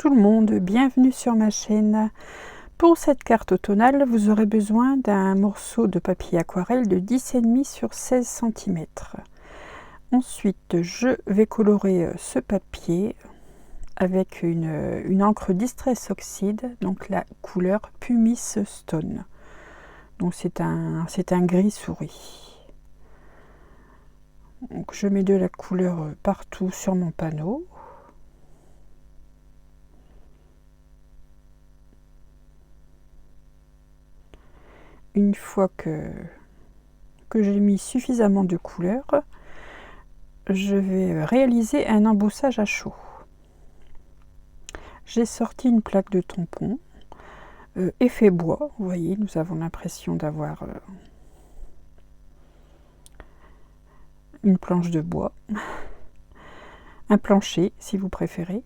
tout le monde, bienvenue sur ma chaîne. Pour cette carte automnale, vous aurez besoin d'un morceau de papier aquarelle de 10,5 sur 16 cm. Ensuite, je vais colorer ce papier avec une encre Distress Oxide, donc la couleur Pumice Stone. Donc c'est un gris souris. Donc je mets de la couleur partout sur mon panneau. Une fois que j'ai mis suffisamment de couleur, je vais réaliser un embossage à chaud. J'ai sorti une plaque de tampon, effet bois, vous voyez, nous avons l'impression d'avoir une planche de bois, un plancher si vous préférez.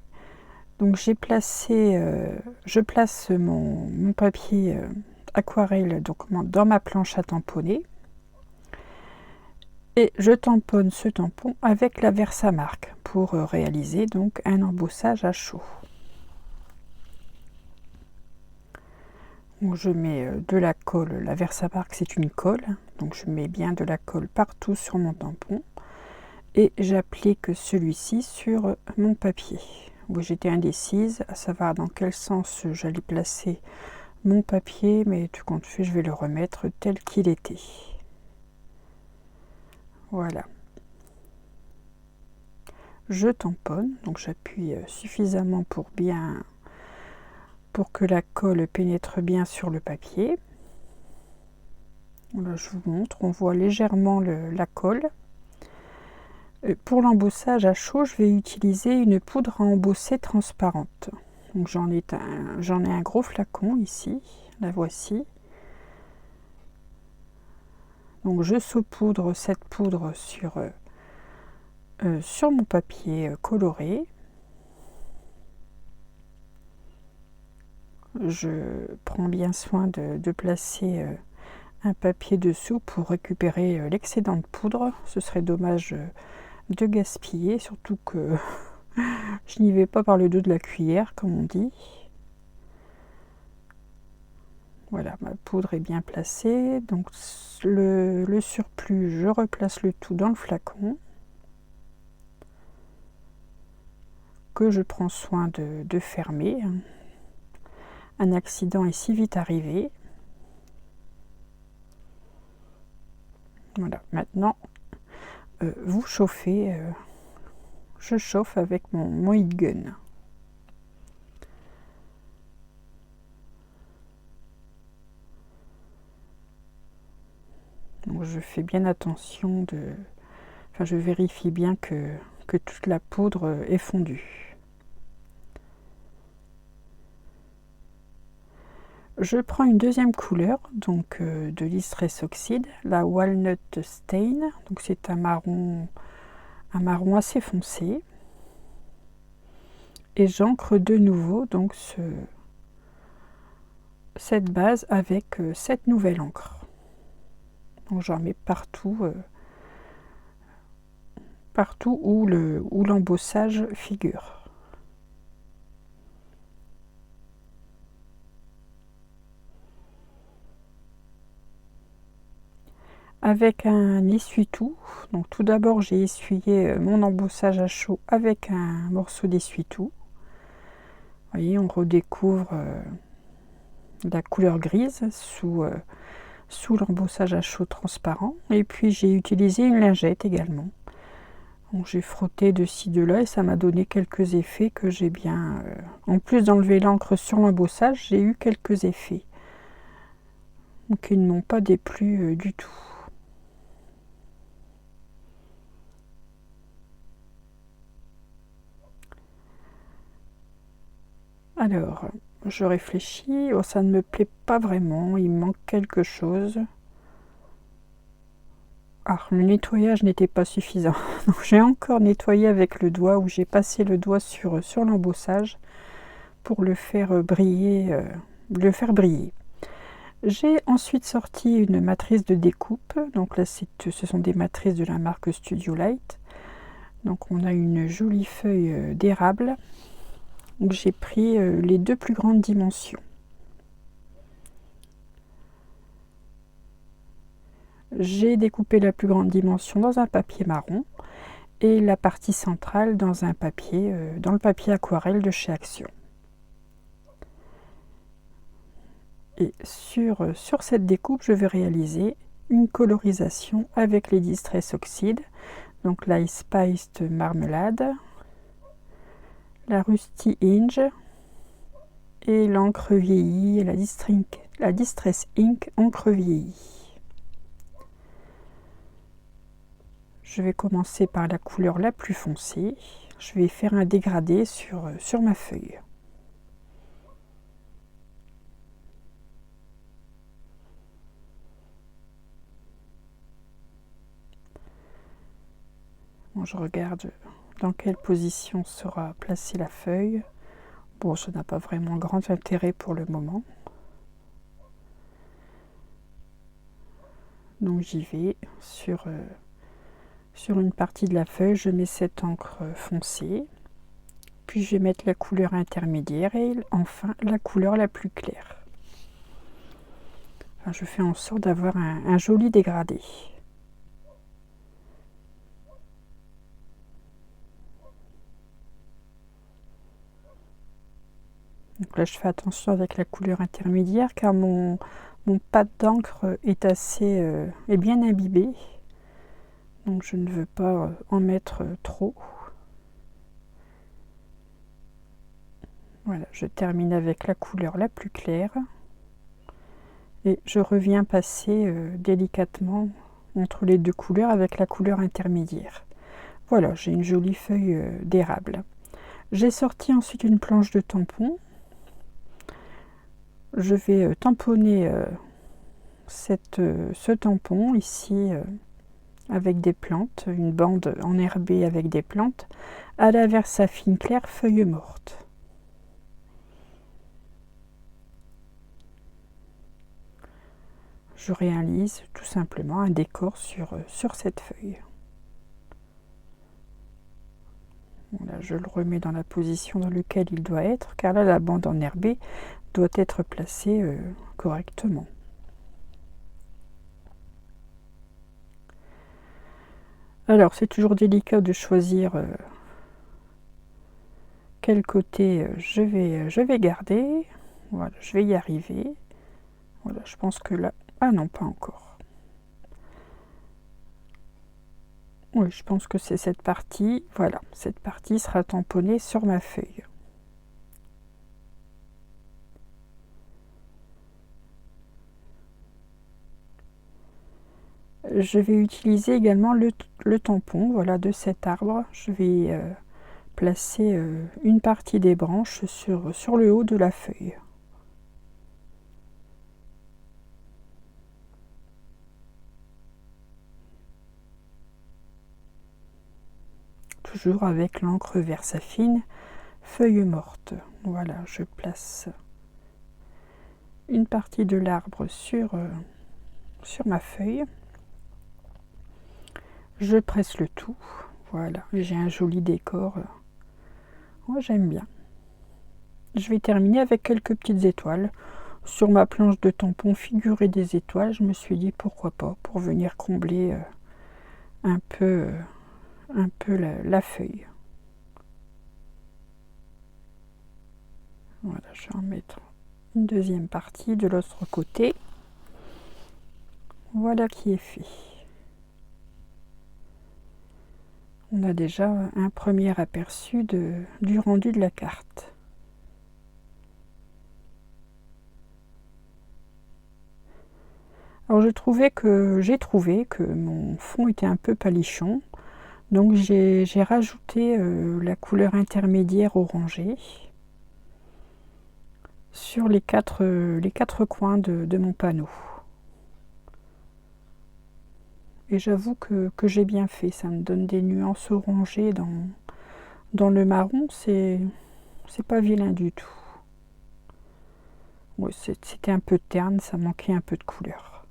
Donc j'ai placé, je place mon papier aquarelle donc dans ma planche à tamponner et je tamponne ce tampon avec la Versamark pour réaliser donc un embossage à chaud. Donc je mets de la colle, la Versamark c'est une colle, donc je mets bien de la colle partout sur mon tampon et j'applique celui-ci sur mon papier. J'étais indécise à savoir dans quel sens j'allais placer mon papier, mais tout compte fait, je vais le remettre tel qu'il était. Voilà. Je tamponne, donc j'appuie suffisamment pour que la colle pénètre bien sur le papier. Là, je vous montre, on voit légèrement la colle. Pour l'embossage à chaud, je vais utiliser une poudre à embosser transparente. Donc j'en ai un gros flacon ici, la voici. Donc je saupoudre cette poudre sur mon papier coloré. Je prends bien soin de placer un papier dessous pour récupérer l'excédent de poudre. Ce serait dommage de gaspiller, surtout que je n'y vais pas par le dos de la cuillère, comme on dit. Voilà, ma poudre est bien placée. Donc le surplus, je replace le tout dans le flacon. Que je prends soin de fermer. Un accident est si vite arrivé. Voilà, maintenant, vous chauffez. Je chauffe avec mon heat gun. Donc je fais bien attention je vérifie bien que toute la poudre est fondue. Je prends une deuxième couleur, donc de Distress Oxide, la Walnut Stain. Donc c'est un marron assez foncé. Et j'encre de nouveau donc cette base avec cette nouvelle encre. Donc j'en mets partout où l'embossage figure. Avec un essuie-tout, donc tout d'abord j'ai essuyé mon embossage à chaud avec un morceau d'essuie-tout. Vous voyez, on redécouvre la couleur grise sous l'embossage à chaud transparent. Et puis j'ai utilisé une lingette également. Donc j'ai frotté de ci de là et ça m'a donné quelques effets que j'ai bien... en plus d'enlever l'encre sur l'embossage, j'ai eu quelques effets. Donc ils ne m'ont pas déplu du tout. Alors, je réfléchis, oh, ça ne me plaît pas vraiment, il me manque quelque chose. Ah, le nettoyage n'était pas suffisant. Donc j'ai encore nettoyé avec le doigt, où j'ai passé le doigt sur l'embossage pour le faire briller. J'ai ensuite sorti une matrice de découpe. Donc là, ce sont des matrices de la marque Studio Light. Donc on a une jolie feuille d'érable. Donc j'ai pris les deux plus grandes dimensions. J'ai découpé la plus grande dimension dans un papier marron et la partie centrale dans un papier, dans le papier aquarelle de chez Action. Et sur cette découpe, je vais réaliser une colorisation avec les Distress Oxide, donc la Spiced Marmelade, la Rusty Inge et l'encre vieillie, la Distress Ink encre vieillie. Je vais commencer par la couleur la plus foncée. Je vais faire un dégradé sur ma feuille. Bon, je regarde dans quelle position sera placée la feuille. Bon, ça n'a pas vraiment grand intérêt pour le moment. Donc j'y vais sur une partie de la feuille, je mets cette encre foncée. Puis je vais mettre la couleur intermédiaire et enfin la couleur la plus claire. Enfin, je fais en sorte d'avoir un joli dégradé. Donc là, je fais attention avec la couleur intermédiaire car mon pad d'encre est est bien imbibé. Donc je ne veux pas en mettre trop. Voilà, je termine avec la couleur la plus claire. Et je reviens passer délicatement entre les deux couleurs avec la couleur intermédiaire. Voilà, j'ai une jolie feuille d'érable. J'ai sorti ensuite une planche de tampon. Je vais tamponner ce tampon ici avec des plantes, une bande enherbée avec des plantes, à la Versafine claire feuille morte. Je réalise tout simplement un décor sur cette feuille. Voilà, je le remets dans la position dans laquelle il doit être, car là la bande enherbée doit être placée correctement. Alors c'est toujours délicat de choisir quel côté je vais garder. Voilà, je vais y arriver. Voilà, je pense que là... Ah non, pas encore. Oui, je pense que c'est cette partie. Voilà, cette partie sera tamponnée sur ma feuille. Je vais utiliser également le tampon, voilà, de cet arbre. Je vais placer une partie des branches sur le haut de la feuille. Toujours avec l'encre Versafine feuille morte. Voilà, je place une partie de l'arbre sur ma feuille. Je presse le tout. Voilà, j'ai un joli décor. Moi, j'aime bien. Je vais terminer avec quelques petites étoiles. Sur ma planche de tampon figurée des étoiles, je me suis dit pourquoi pas, pour venir combler un peu la feuille. Voilà, je vais en mettre une deuxième partie de l'autre côté. Voilà qui est fait. On a déjà un premier aperçu du rendu de la carte. Alors j'ai trouvé que mon fond était un peu palichon, donc j'ai rajouté la couleur intermédiaire orangée sur les quatre coins de mon panneau. Et j'avoue que j'ai bien fait, ça me donne des nuances orangées dans le marron, c'est pas vilain du tout. Ouais, c'était un peu terne, ça manquait un peu de couleur.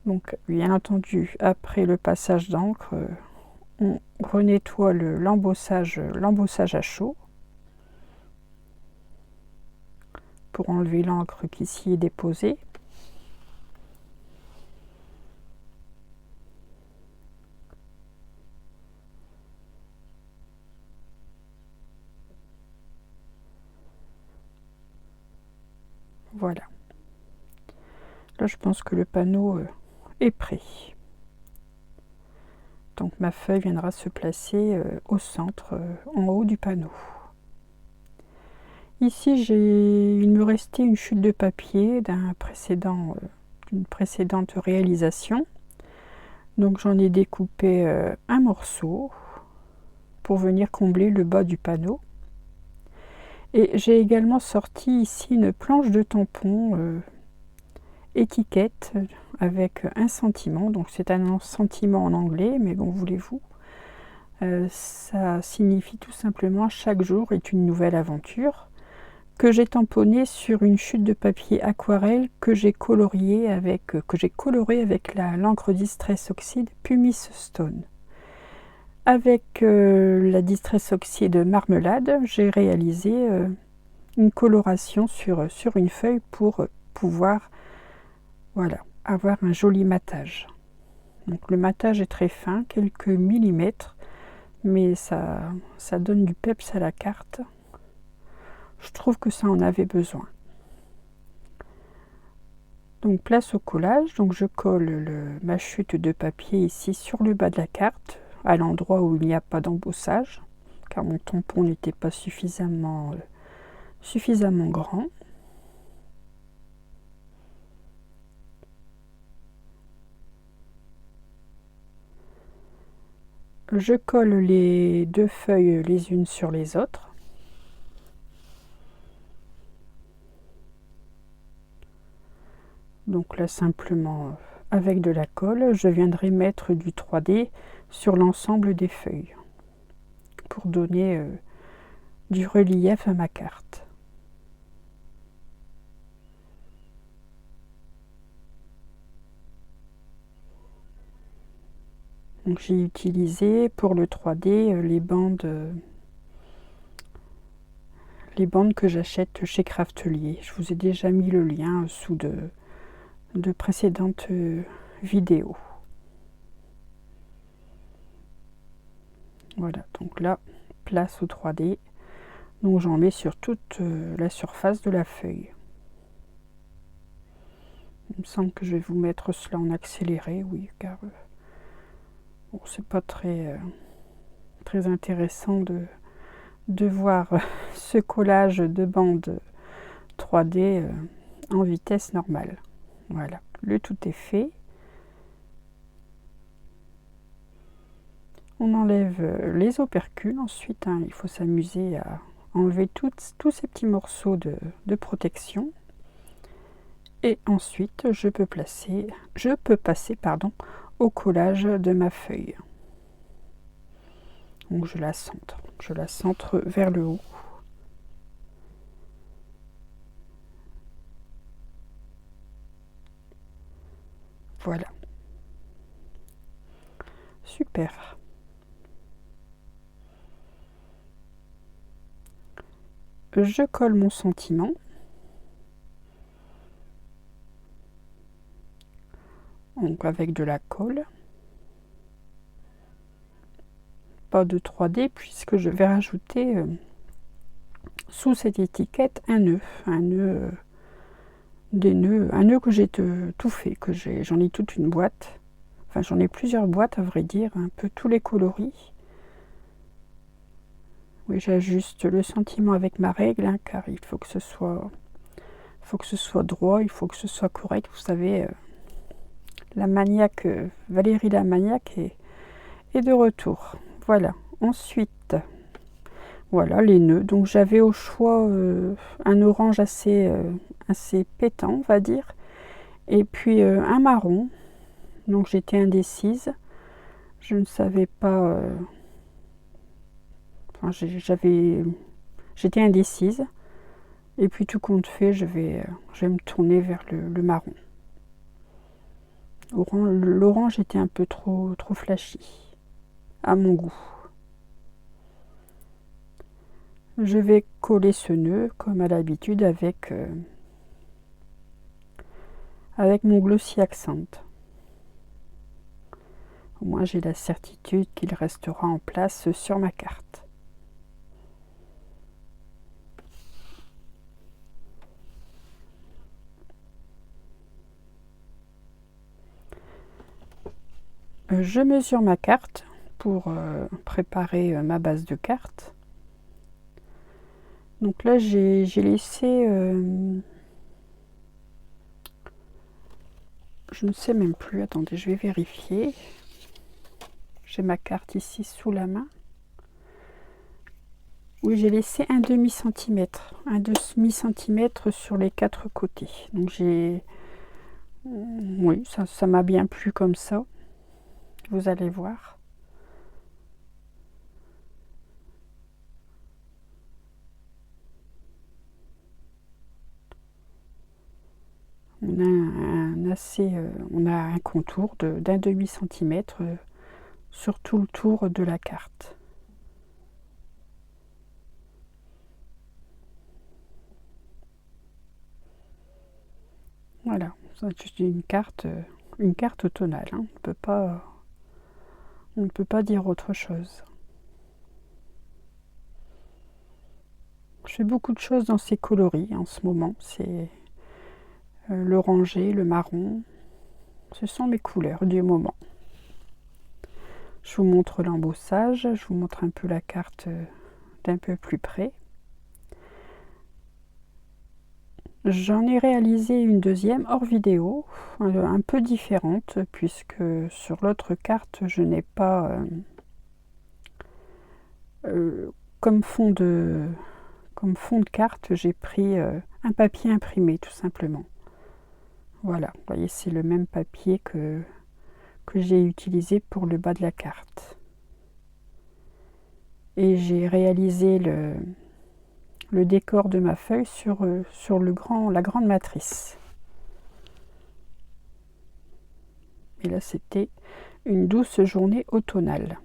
Donc bien entendu, après le passage d'encre, on renettoie l'embossage à chaud pour enlever l'encre qui s'y est déposée. Voilà. Là, je pense que le panneau est prêt. Donc ma feuille viendra se placer au centre, en haut du panneau. Ici, il me restait une chute de papier d'une précédente réalisation. Donc j'en ai découpé un morceau pour venir combler le bas du panneau. Et j'ai également sorti ici une planche de tampon étiquette avec un sentiment. Donc c'est un sentiment en anglais, mais bon, voulez-vous. Ça signifie tout simplement chaque jour est une nouvelle aventure, que j'ai tamponné sur une chute de papier aquarelle que j'ai coloré avec l'encre Distress Oxide Pumice Stone. Avec la Distress Oxide Marmelade, j'ai réalisé une coloration sur une feuille pour pouvoir avoir un joli matage. Donc le matage est très fin, quelques millimètres, mais ça donne du peps à la carte. Je trouve que ça en avait besoin. Donc place au collage. Donc je colle ma chute de papier ici sur le bas de la carte, à l'endroit où il n'y a pas d'embossage, car mon tampon n'était pas suffisamment grand. Je colle les deux feuilles les unes sur les autres. Donc là, simplement, avec de la colle, je viendrai mettre du 3D sur l'ensemble des feuilles pour donner du relief à ma carte. Donc j'ai utilisé pour le 3D les bandes que j'achète chez Craftelier. Je vous ai déjà mis le lien sous de précédentes vidéos. Voilà, donc là, place au 3D. Donc j'en mets sur toute la surface de la feuille. Il me semble que je vais vous mettre cela en accéléré, oui, car bon, c'est pas très intéressant de voir ce collage de bandes 3D en vitesse normale. Voilà, le tout est fait. On enlève les opercules ensuite, il faut s'amuser à enlever tous ces petits morceaux de protection. Et ensuite, je peux passer au collage de ma feuille. Donc je la centre vers le haut. Voilà. Super. Je colle mon sentiment. Donc avec de la colle. Pas de 3D puisque je vais rajouter sous cette étiquette un nœud que j'ai tout fait, j'en ai toute une boîte. Enfin, j'en ai plusieurs boîtes à vrai dire, un peu tous les coloris. Oui, j'ajuste le sentiment avec ma règle, car il faut que ce soit droit, il faut que ce soit correct. Vous savez, la maniaque, Valérie la maniaque est de retour. Voilà. Ensuite, voilà les nœuds. Donc j'avais au choix un orange assez pétant, on va dire, et puis un marron. Donc j'étais indécise. Je ne savais pas. J'étais indécise. Et puis tout compte fait, je vais me tourner vers le marron. L'orange était un peu trop flashy. à mon goût. Je vais coller ce nœud comme à l'habitude avec mon Glossy Accent. Au moins j'ai la certitude qu'il restera en place sur ma carte. Je mesure ma carte pour préparer ma base de carte. Donc là j'ai laissé, je ne sais même plus, attendez, je vais vérifier. J'ai ma carte ici sous la main. Oui, j'ai laissé un demi-centimètre sur les 4 côtés. Donc j'ai, oui, ça m'a bien plu comme ça. Vous allez voir. On a un contour d'un demi-centimètre sur tout le tour de la carte. Voilà, c'est juste une carte tonale. Hein. On ne peut pas dire autre chose. Je fais beaucoup de choses dans ces coloris en ce moment. C'est l'orangé, le marron. Ce sont mes couleurs du moment. Je vous montre l'embossage. Je vous montre un peu la carte d'un peu plus près. J'en ai réalisé une deuxième hors vidéo, un peu différente, puisque sur l'autre carte, je n'ai pas comme fond de carte, j'ai pris un papier imprimé tout simplement. Voilà, vous voyez, c'est le même papier que j'ai utilisé pour le bas de la carte. Et j'ai réalisé le décor de ma feuille sur la grande matrice. Et là, c'était une douce journée automnale.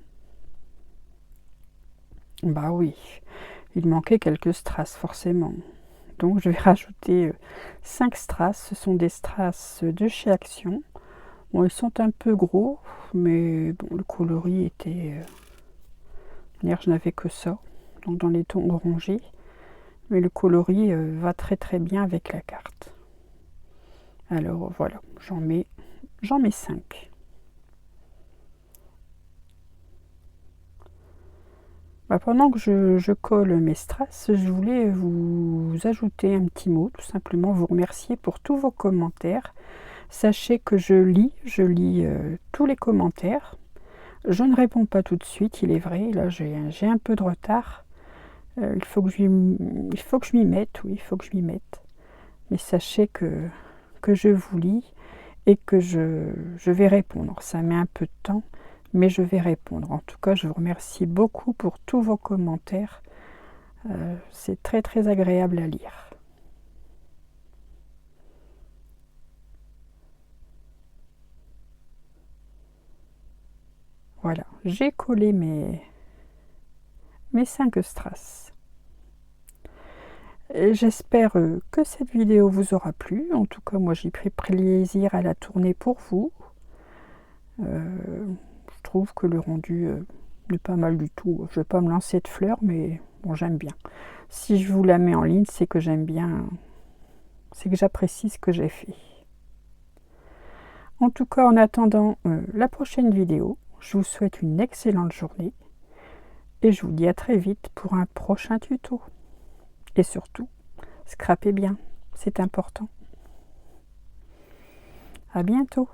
Bah oui, il manquait quelques strass forcément. Donc je vais rajouter 5 strass. Ce sont des strass de chez Action. Bon, ils sont un peu gros, mais bon, le coloris était... D'ailleurs, je n'avais que ça, donc dans les tons orangés. Mais le coloris va très très bien avec la carte. Alors voilà, j'en mets 5. Bah, pendant que je colle mes strass, je voulais vous ajouter un petit mot, tout simplement vous remercier pour tous vos commentaires. Sachez que je lis tous les commentaires. Je ne réponds pas tout de suite, il est vrai, là j'ai un peu de retard. Il faut que je m'y mette, oui, il faut que je m'y mette. Mais sachez que je vous lis et que je vais répondre. Ça met un peu de temps, mais je vais répondre. En tout cas, je vous remercie beaucoup pour tous vos commentaires. C'est très très agréable à lire. Voilà, j'ai collé mes 5 strass. J'espère que cette vidéo vous aura plu. En tout cas, moi j'ai pris plaisir à la tourner pour vous. Je trouve que le rendu n'est pas mal du tout. Je ne vais pas me lancer de fleurs, mais bon, j'aime bien. Si je vous la mets en ligne, c'est que j'aime bien, c'est que j'apprécie ce que j'ai fait. En tout cas, en attendant la prochaine vidéo, je vous souhaite une excellente journée et je vous dis à très vite pour un prochain tuto. Et surtout, scrapez bien, c'est important. À bientôt.